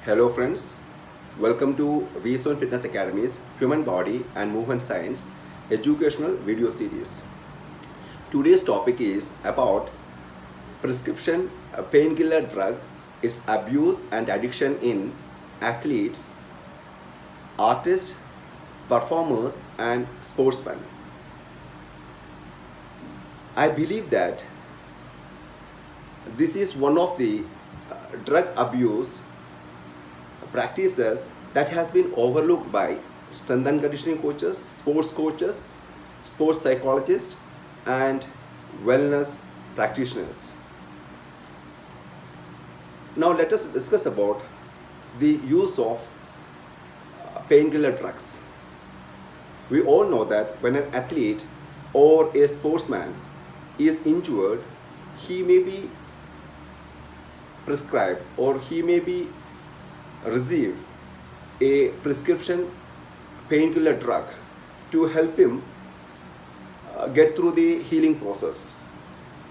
Hello friends, welcome to VSON Fitness Academy's Human Body and Movement Science educational video series. Today's topic is about prescription painkiller drug, its abuse and addiction in athletes, artists, performers and sportsmen. I believe that this is one of the drug abuse practices that has been overlooked by strength and conditioning coaches, sports psychologists, and wellness practitioners. Now let us discuss about the use of painkiller drugs. We all know that when an athlete or a sportsman is injured, he may be prescribed or he may be received a prescription painkiller drug to help him get through the healing process.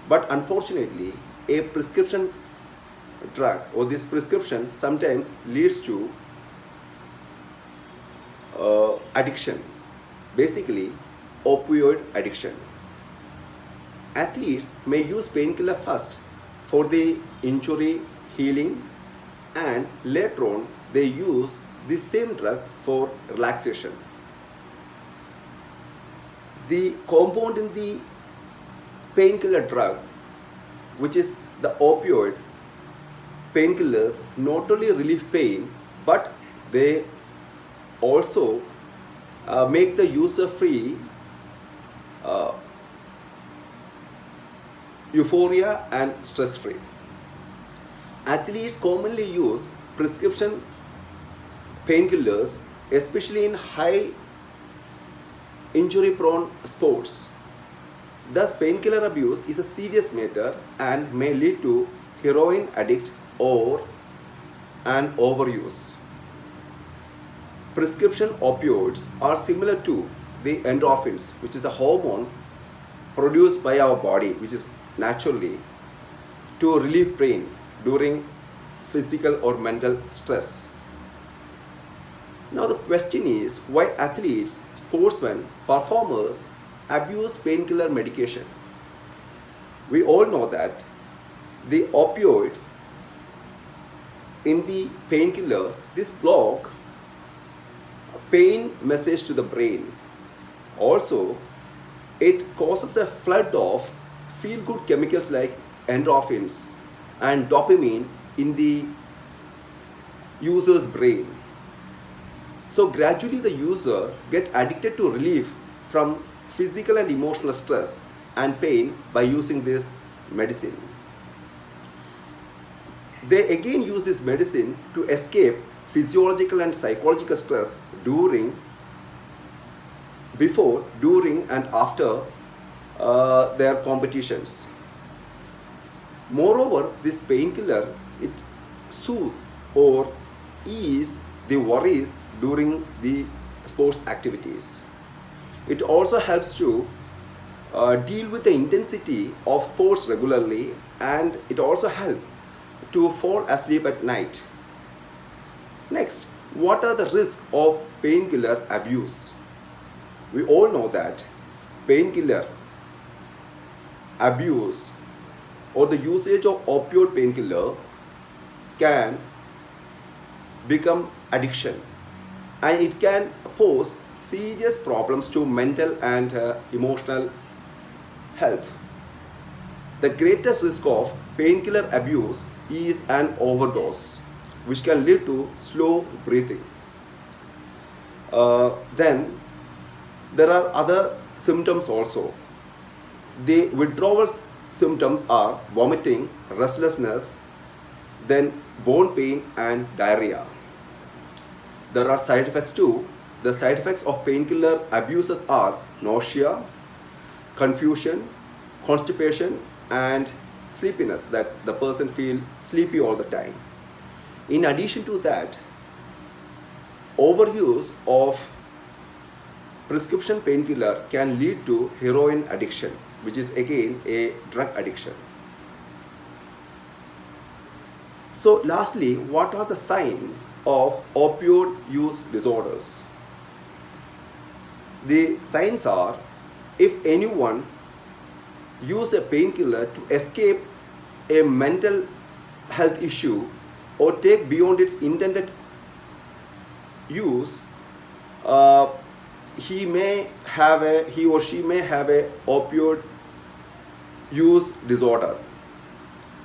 But unfortunately, a prescription drug or this prescription sometimes leads to addiction, basically opioid addiction. Athletes may use painkiller first for the injury healing, and later on they use the same drug for relaxation. The compound in the painkiller drug, which is the opioid painkillers, not only relieve pain but they also make the user free euphoria and stress free. Athletes commonly use prescription painkillers, especially in high injury prone sports. Thus, painkiller abuse is a serious matter and may lead to heroin addict or an overuse. Prescription opioids are similar to the endorphins, which is a hormone produced by our body, which is naturally to relieve pain during physical or mental stress. Now the question is, why athletes, sportsmen, performers abuse painkiller medication? We all know that the opioid in the painkiller, this block pain message to the brain. Also, it causes a flood of feel-good chemicals like endorphins and dopamine in the user's brain. So gradually the user get addicted to relief from physical and emotional stress and pain by using this medicine. They again use this medicine to escape physiological and psychological stress before, during and after their competitions. Moreover, this painkiller, it soothes or ease the worries during the sports activities. It also helps to deal with the intensity of sports regularly, and it also helps to fall asleep at night. Next, what are the risks of painkiller abuse? We all know that painkiller abuse or the usage of opioid painkiller can become addiction, and it can pose serious problems to mental and emotional health. The greatest risk of painkiller abuse is an overdose, which can lead to slow breathing. Then there are other symptoms also. The withdrawal symptoms are vomiting, restlessness, then bone pain and diarrhea. There are side effects too. The side effects of painkiller abuses are nausea, confusion, constipation and sleepiness, that the person feels sleepy all the time. In addition to that, overuse of prescription painkiller can lead to heroin addiction, which is again a drug addiction. So lastly, what are the signs of opioid use disorders? The signs are, if anyone use a painkiller to escape a mental health issue or take beyond its intended use, uh, he or she may have a opioid use disorder.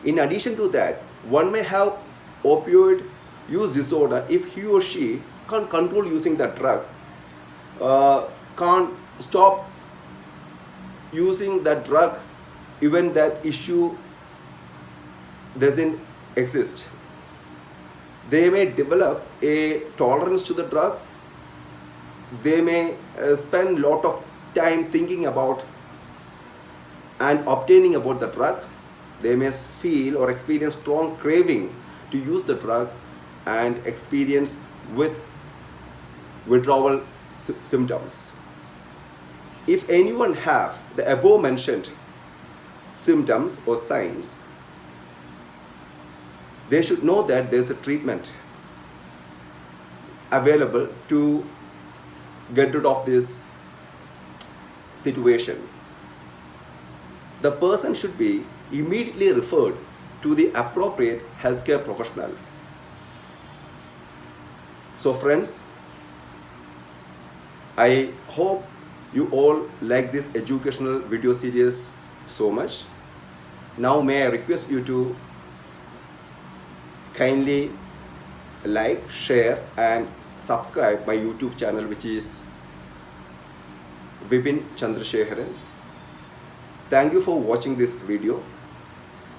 In addition to that, one may have opioid use disorder if he or she can't control using that drug, can't stop using that drug even that issue doesn't exist. They may develop a tolerance to the drug. They may spend a lot of time thinking about and obtaining about the drug. They may feel or experience strong craving to use the drug and experience with withdrawal symptoms. If anyone have the above mentioned symptoms or signs, they should know that there's a treatment available to get rid of this situation. The person should be immediately referred to the appropriate healthcare professional. So friends, I hope you all like this educational video series so much. Now may I request you to kindly like, share and subscribe my YouTube channel, which is Vipin Chandrasekharan. Thank you for watching this video.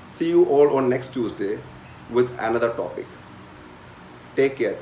See you all on next Tuesday with another topic. Take care.